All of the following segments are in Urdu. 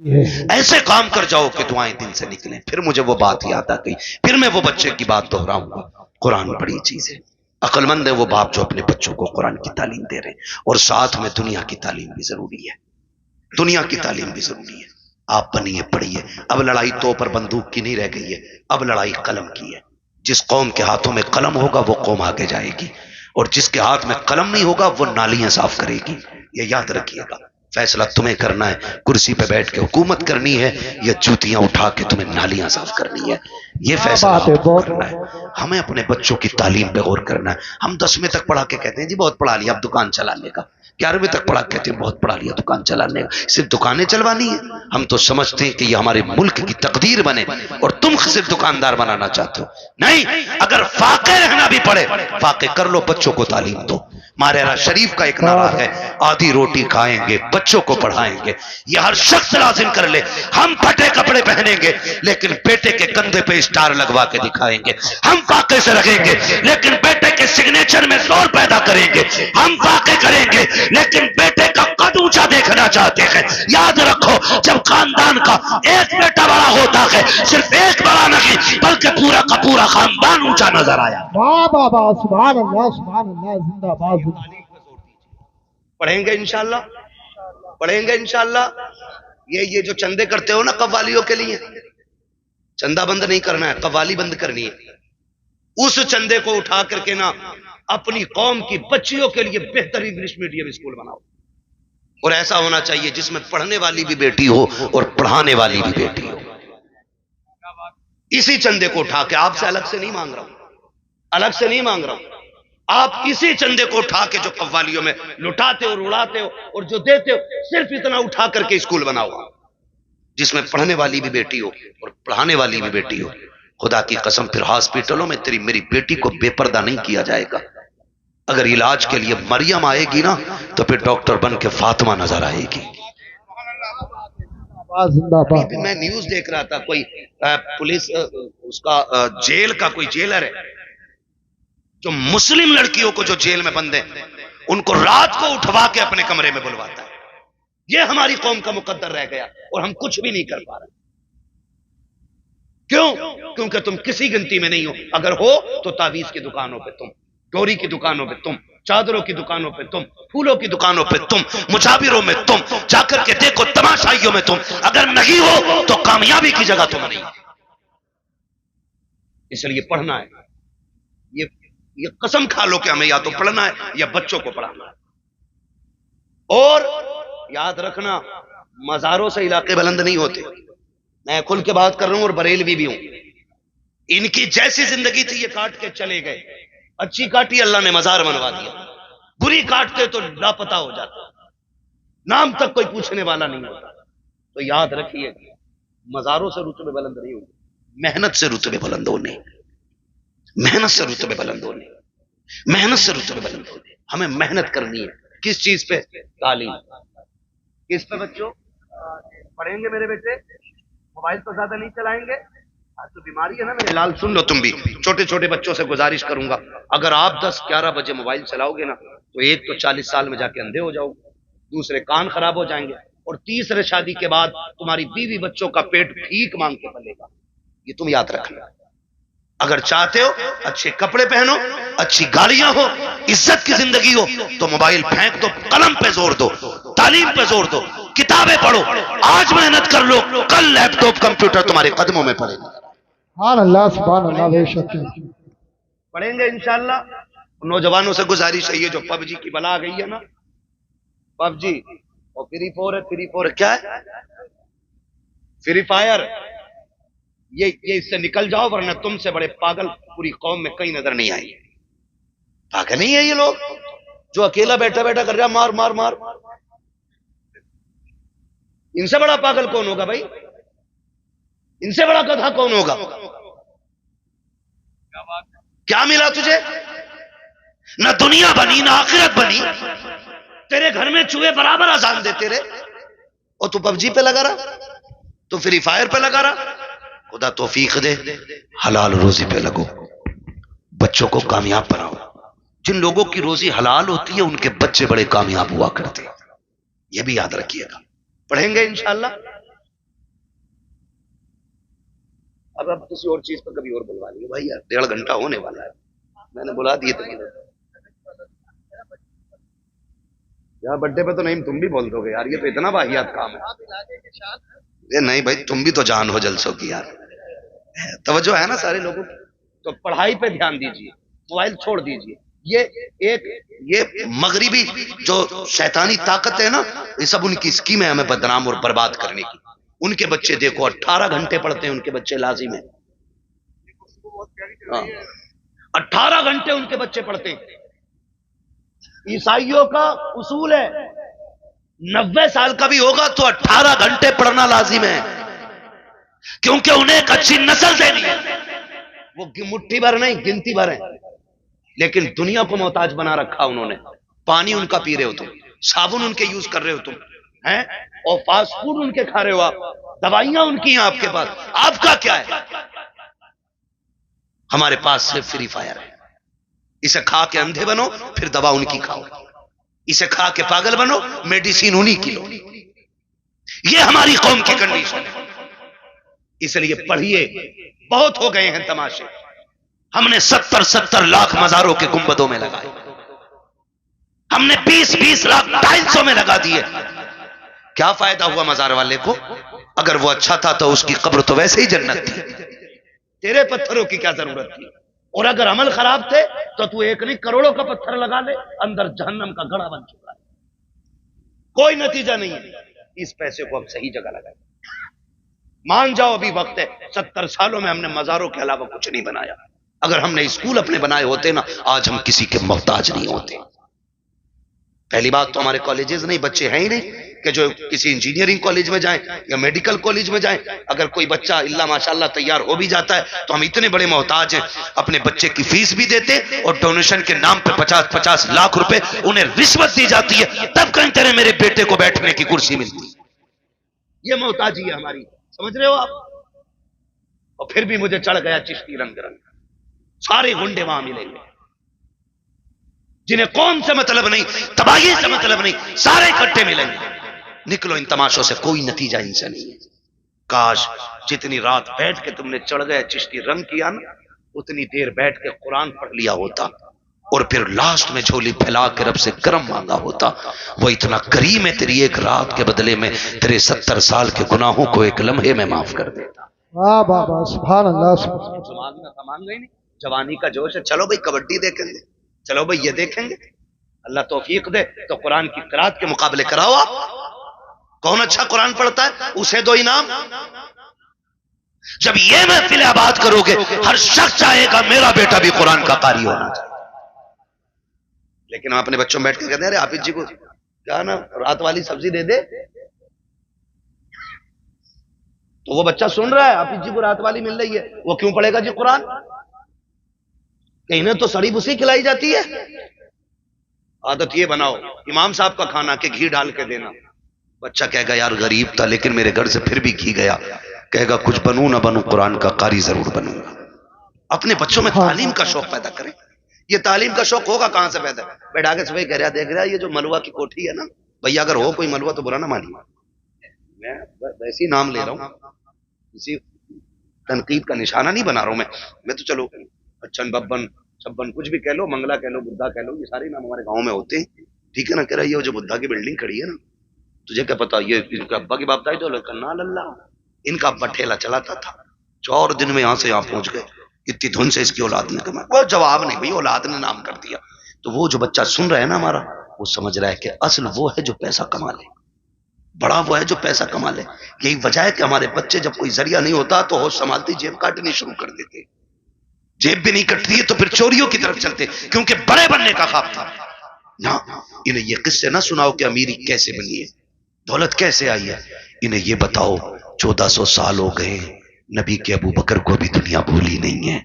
ایسے کام کر جاؤ کہ دعائیں دل سے نکلیں۔ پھر مجھے وہ بات یاد آ گئی، پھر میں وہ بچے کی بات دہراؤں گا۔ قرآن بڑی چیز ہے، عقل مند ہے وہ باپ جو اپنے بچوں کو قرآن کی تعلیم دے رہے ہیں، اور ساتھ میں دنیا کی تعلیم بھی ضروری ہے، دنیا کی تعلیم بھی ضروری ہے۔ آپ بنیے پڑھیے۔ اب لڑائی تو پر بندوق کی نہیں رہ گئی ہے، اب لڑائی قلم کی ہے۔ جس قوم کے ہاتھوں میں قلم ہوگا وہ قوم آگے جائے گی، اور جس کے ہاتھ میں قلم نہیں ہوگا وہ نالیاں صاف کرے گی۔ یہ یاد رکھیے گا، فیصلہ تمہیں کرنا ہے، کرسی پہ بیٹھ کے حکومت کرنی ہے یا جوتیاں اٹھا کے تمہیں نالیاں صاف کرنی ہے، یہ فیصلہ آپ کو کرنا ہے۔ ہمیں اپنے بچوں کی تعلیم پہ غور کرنا ہے۔ ہم 10ویں تک پڑھا کے کہتے ہیں جی بہت پڑھا لیا اب دکان چلانے کا، 11ویں تک پڑھا کہتے ہیں بہت پڑھا لیا دکان چلانے کا، صرف دکانیں چلوانی ہے۔ ہم تو سمجھتے ہیں کہ یہ ہمارے ملک کی تقدیر بنے اور تم صرف دکاندار بنانا چاہتے ہو۔ نہیں، اگر فاقے رہنا بھی پڑے فاقے کر لو، بچوں کو تعلیم دو۔ مارے شریف کا ایک نعرہ ہے، آدھی روٹی کھائیں گے بچوں کو پڑھائیں گے۔ یہ ہر شخص لازم کر لے، ہم پھٹے کپڑے پہنیں گے لیکن بیٹے کے کندھے پہ اسٹار لگوا کے دکھائیں گے۔ ہم فاقے سے رکھیں گے لیکن بیٹے کے سگنیچر میں زور پیدا کریں گے۔ ہم فاقے کریں گے لیکن بیٹے کا قد اونچا دیکھنا چاہتے ہیں۔ یاد رکھو، جب خاندان کا ایک بیٹا بڑا ہوتا ہے صرف ایک بڑا نہیں بلکہ پورا کا پورا خاندان اونچا نظر آیا۔ واہ واہ واہ، سبحان اللہ سبحان اللہ، زندہ باد۔ پڑھیں گے انشاءاللہ، پڑھیں گے انشاءاللہ۔ یہ جو چندے کرتے ہو نا قوالیوں کے لیے، چندہ بند نہیں کرنا ہے، قوالی بند کرنی ہے۔ اس چندے کو اٹھا کر کے نا اپنی قوم کی بچیوں کے لیے بہترین انگلش میڈیم اسکول بناؤ، اور ایسا ہونا چاہیے جس میں پڑھنے والی بھی بیٹی ہو اور پڑھانے والی بھی بیٹی ہو۔ اسی چندے کو اٹھا کے، آپ سے الگ سے نہیں مانگ رہا ہوں، الگ سے نہیں مانگ رہا ہوں، آپ اسی چندے کو اٹھا کے جو قوالیوں میں لٹاتے ہو اور اڑاتے ہو اور جو دیتے ہو، صرف اتنا اٹھا کر کے اسکول بناؤ جس میں پڑھنے والی بھی بیٹی ہو اور پڑھانے والی بھی بیٹی ہو۔ خدا کی قسم پھر ہاسپٹلوں میں تیری میری بیٹی کو بے پردہ نہیں کیا جائے گا۔ اگر علاج کے لیے مریم آئے گی نا تو پھر ڈاکٹر بن کے فاطمہ نظر آئے گی۔ میں نیوز دیکھ رہا تھا، کوئی پولیس اس کا جیل کا کوئی جیلر ہے جو مسلم لڑکیوں کو جو جیل میں بند ہیں ان کو رات کو اٹھوا کے اپنے کمرے میں بلواتا ہے۔ یہ ہماری قوم کا مقدر رہ گیا اور ہم کچھ بھی نہیں کر پا رہے۔ کیوں؟ کیونکہ تم کسی گنتی میں نہیں ہو۔ اگر ہو تو تعویذ کی دکانوں پہ تم، ڈوری کی دکانوں پہ تم، چادروں کی دکانوں پہ تم، پھولوں کی دکانوں پہ تم، مجاوروں میں تم، جا کر کے دیکھو تماشائیوں میں تم۔ اگر نہیں ہو تو کامیابی کی جگہ تم نہیں۔ اس لیے پڑھنا ہے، یہ قسم کھا لو کہ ہمیں یا تو پڑھنا ہے یا بچوں کو پڑھانا ہے۔ اور یاد رکھنا، مزاروں سے علاقے بلند نہیں ہوتے۔ میں کھل کے بات کر رہا ہوں اور بریلوی بھی ہوں۔ ان کی جیسی زندگی تھی یہ کاٹ کے چلے گئے، اچھی کاٹی اللہ نے مزار بنوا دیا، بری کاٹتے تو لاپتہ ہو جاتا، نام تک کوئی پوچھنے والا نہیں ہوتا۔ تو یاد رکھیے، مزاروں سے رتبے بلند نہیں ہوتے، محنت سے رتبے بلند ہونے، محنت سے رتبے بلند ہونے، محنت سے رتبے بلند ہونے۔ ہمیں محنت کرنی ہے۔ کس چیز پہ؟ تعلیم۔ کس پہ بچوں؟ پڑھیں گے میرے بیٹے، موبائل تو زیادہ نہیں چلائیں گے۔ آج تو بیماری ہے نا میرے لال، سن لو تم بھی۔ چھوٹے چھوٹے بچوں سے گزارش کروں گا، اگر آپ 10-11 بجے موبائل چلاؤ گے نا تو ایک تو 40 سال میں جا کے اندھے ہو جاؤ گے، دوسرے کان خراب ہو جائیں گے، اور تیسرے شادی کے بعد تمہاری بیوی بچوں کا پیٹ بھیک مانگ کے پلے گا۔ یہ تم یاد رکھنا۔ اگر چاہتے ہو اچھے کپڑے پہنو، اچھی گاڑیاں ہو، عزت کی زندگی ہو، تو موبائل پھینک دو، قلم پہ زور دو، تعلیم پہ زور دو، کتابیں پڑھو۔ آج محنت کر لو، کل لیپ ٹاپ کمپیوٹر تمہارے قدموں میں پڑے گا۔ سبحان اللہ سبحان اللہ، بے شک پڑھیں گے انشاءاللہ۔ نوجوانوں سے گزارش ہے، یہ جو پب جی کی بلا آ گئی ہے نا، پب جی اور فری فور ہے، فری فور کیا ہے؟ Free fire. یہ اس سے نکل جاؤ ورنہ تم سے بڑے پاگل پوری قوم میں کہیں نظر نہیں آئی۔ پاگل نہیں ہے یہ لوگ جو اکیلا بیٹھا بیٹھا کر رہا مار مار مار۔ ان سے بڑا پاگل کون ہوگا بھائی؟ ان سے بڑا گدھا کون ہوگا؟ کیا ملا تجھے؟ نہ دنیا بنی نہ آخرت بنی، تیرے گھر میں چوہے برابر اذان دیتے رہے اور تو پب جی پہ لگا رہا، تو فری فائر پہ لگا رہا۔ خدا توفیق دے، حلال روزی پہ لگو، بچوں کو کامیاب بناؤ۔ جن لوگوں کی روزی حلال ہوتی ہے ان کے بچے بڑے کامیاب ہوا کرتے ہیں، یہ بھی یاد رکھیے گا۔ پڑھیں گے انشاءاللہ۔ اب کسی اور چیز پر کبھی اور بلوا لیں گے بھائی یار 1.5 گھنٹہ ہونے والا ہے میں نے بلا دیے تھے یار برتھ ڈے پہ تو نہیں تم بھی بول دو گے یار یہ تو اتنا واحد کام ہے یہ نہیں بھائی تم بھی تو جان ہو جلسوں کی یار توجہ ہے نا سارے لوگوں کی تو پڑھائی پہ دھیان دیجیے موبائل چھوڑ دیجیے یہ مغربی جو شیطانی طاقت ہے نا یہ سب ان کی اسکیم ہے ہمیں بدنام اور برباد کرنے کی ان کے بچے دیکھو 18 گھنٹے پڑھتے ہیں ان کے بچے لازم ہیں 18 گھنٹے ان کے بچے پڑھتے ہیں عیسائیوں کا اصول ہے 90 سال کا بھی ہوگا تو 18 گھنٹے پڑھنا لازم ہے کیونکہ انہیں ایک اچھی نسل دینی ہے وہ مٹھی بھر نہیں گنتی بھر ہے لیکن دنیا کو محتاج بنا رکھا انہوں نے پانی ان کا پی رہے ہو تم صابن ان کے یوز کر رہے ہو تم ہیں اور فاسٹ فوڈ ان کے کھا رہے ہو آپ دوائیاں ان کی ہیں آپ کے پاس آپ کا کیا ہے ہمارے پاس صرف فری فائر ہے اسے کھا کے اندھے بنو پھر دوا ان کی کھاؤ اسے کھا کے پاگل بنو میڈیسین انہی کی لو یہ ہماری قوم کی کنڈیشن ہے اس لیے پڑھیے بہت ہو گئے ہیں تماشے ہم نے 70 لاکھ مزاروں کے گنبدوں میں لگائے ہم نے 20 لاکھ 250 میں لگا دیے کیا فائدہ ہوا مزار والے کو اگر وہ اچھا تھا تو اس کی قبر تو ویسے ہی جنت تھی تیرے پتھروں کی کیا ضرورت تھی اور اگر عمل خراب تھے تو تو ایک نہیں کروڑوں کا پتھر لگا لے اندر جہنم کا گڑھا بن چکا ہے کوئی نتیجہ نہیں ہے اس پیسے کو اب صحیح جگہ لگائیں مان جاؤ ابھی وقت ہے 70 سالوں میں ہم نے مزاروں کے علاوہ کچھ نہیں بنایا اگر ہم نے اسکول اپنے بنائے ہوتے نا آج ہم کسی کے محتاج نہیں ہوتے پہلی بات تو ہمارے کالجز نہیں بچے ہیں ہی نہیں کہ جو کسی انجینئرنگ کالج میں جائیں یا میڈیکل کالج میں جائیں اگر کوئی بچہ اللہ ماشاءاللہ تیار ہو بھی جاتا ہے تو ہم اتنے بڑے محتاج ہیں اپنے بچے کی فیس بھی دیتے اور ڈونیشن کے نام پہ 50 لاکھ روپے انہیں رشوت دی جاتی ہے تب کہیں تیرے میرے بیٹے کو بیٹھنے کی کرسی ملتی یہ محتاجی ہے ہماری سمجھ رہے ہو آپ اور پھر بھی مجھے چڑھ گیا چشتی رنگ رنگ سارے گنڈے وہاں ملیں گے جنہیں قوم سے مطلب نہیں تباہی سے مطلب نہیں سارے اکٹھے ملیں گے نکلو ان تماشوں سے کوئی نتیجہ ان سے نہیں ہے کاش جتنی رات بیٹھ کے تم نے چڑھ گئے چشتی رنگ کیا نا اتنی دیر بیٹھ کے قرآن پڑھ لیا ہوتا اور پھر لاسٹ میں جھولی پھیلا کے رب سے کرم مانگا ہوتا وہ اتنا کریم ہے تیری ایک رات کے بدلے میں تیرے 70 سال کے گناہوں کو ایک لمحے میں معاف کر دیتا واہ بابا سبحان اللہ مانگ گئی نہیں جوانی کا جوش ہے چلو بھائی کبڈی دیکھیں گے چلو بھائی یہ دیکھیں گے اللہ توفیق دے تو قرآن کی قرات کے مقابلے کراؤ آپ کون اچھا قرآن پڑھتا ہے اسے دو انعام جب یہ محفل آباد کرو گے ہر شخص چاہے گا میرا بیٹا بھی قرآن کا قاری ہونا چاہیے لیکن ہم اپنے بچوں میں بیٹھ کے کہتے ہیں ارے حافظ جی کو کیا نا رات والی سبزی دے دے تو وہ بچہ سن رہا ہے حافظ جی کو رات والی مل رہی ہے وہ کیوں پڑھے گا جی قرآن کہ انہیں تو سڑی بھوسی کھلائی جاتی ہے عادت یہ بناؤ امام صاحب کا کھانا کہ گھی ڈال کے دینا بچہ کہے گا یار غریب تھا لیکن میرے گھر سے پھر بھی گھی گیا کہے گا کچھ بنوں نہ بنوں قرآن کا قاری ضرور بنوں گا اپنے بچوں میں تعلیم کا شوق پیدا کریں یہ تعلیم کا شوق ہوگا کہاں سے پیدا بیٹھا کے صبح کہہ رہا دیکھ رہا یہ جو ملوا کی کوٹھی ہے نا بھیا اگر ہو کوئی ملوا تو برا نہ مانی میں ویسے ہی نام لے رہا ہوں کسی تنقید کا نشانہ نہیں بنا رہا ہوں میں تو چلو اچھن ببن چھبن کچھ بھی کہہ لو منگلا کہہ لو بدھا کہہ لو یہ سارے نام ہمارے گاؤں میں ہوتے ہیں ٹھیک ہے نا کہہ رہا یہ جو بدھا کی بلڈنگ کھڑی ہے نا تجھے کیا پتا یہ ان کا ابا کی باپ دائی تو نا اللہ ان کا ابا ٹھیلا چلاتا تھا 4 دن میں یہاں سے یہاں پہنچ گئے اتنی دھن سے اس کی اولاد نے کمایا وہ جواب نہیں بھائی اولاد نے نام کر دیا تو وہ جو بچہ سن رہا ہے نا ہمارا وہ سمجھ رہا ہے کہ اصل وہ ہے جو پیسہ کما لے بڑا وہ ہے جو پیسہ کما لے یہی وجہ ہے کہ ہمارے بچے جب کوئی ذریعہ نہیں ہوتا تو ہوش سنبھالتی جیب کاٹنی شروع کر دیتے جیب بھی نہیں کٹتی ہے تو پھر چوریوں کی طرف چلتے کیونکہ بڑے بننے کا خواب تھا نہ انہیں یہ قصے نہ سناؤ کہ امیری کیسے بنی ہے دولت کیسے آئی ہے انہیں یہ بتاؤ 1400 سال ہو گئے نبی کے ابو بکر کو بھی دنیا بھولی نہیں ہے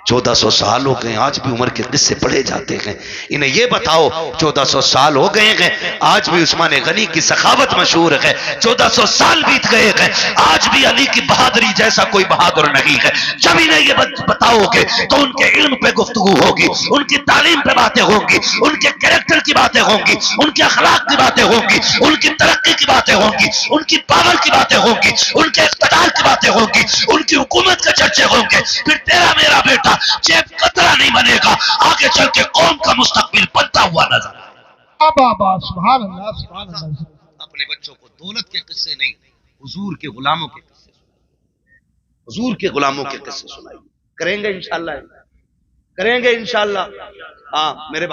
1400 سال ہو گئے آج بھی عمر کے قصے پڑھے جاتے ہیں. انہیں یہ بتاؤ 1400 سال ہو گئے ہیں آج بھی عثمان غنی کی سخاوت مشہور ہے. 1400 سال بیت گئے ہیں آج بھی علی کی بہادری جیسا کوئی بہادر نہیں ہے. جب انہیں یہ بتاؤ گے تو ان کے علم پہ گفتگو ہوگی، ان کی تعلیم پہ باتیں ہوں گی، ان کے کریکٹر کی باتیں ہوں گی، ان کے اخلاق کی باتیں ہوں گی، ان کی ترقی کی باتیں ہوں گی، ان کی پاور کی باتیں ہوں گی، ان کے اقتدار کی باتیں ہوں گی، ان کی حکومت کے چرچے ہوں گے. پھر تیرا میرا بیٹا جیب قطرہ نہیں بنے گا، آگے چل کے قوم کا مستقبل بنتا ہوا نظر. بابا سبحان اللہ سبحان اللہ. اپنے بچوں کو دولت کے قصے نہیں، حضور کے غلاموں کے قصے سنائیے، حضور کے غلاموں کے قصے سنائیے. کریں گے انشاءاللہ، کریں گے انشاءاللہ. ہاں میرے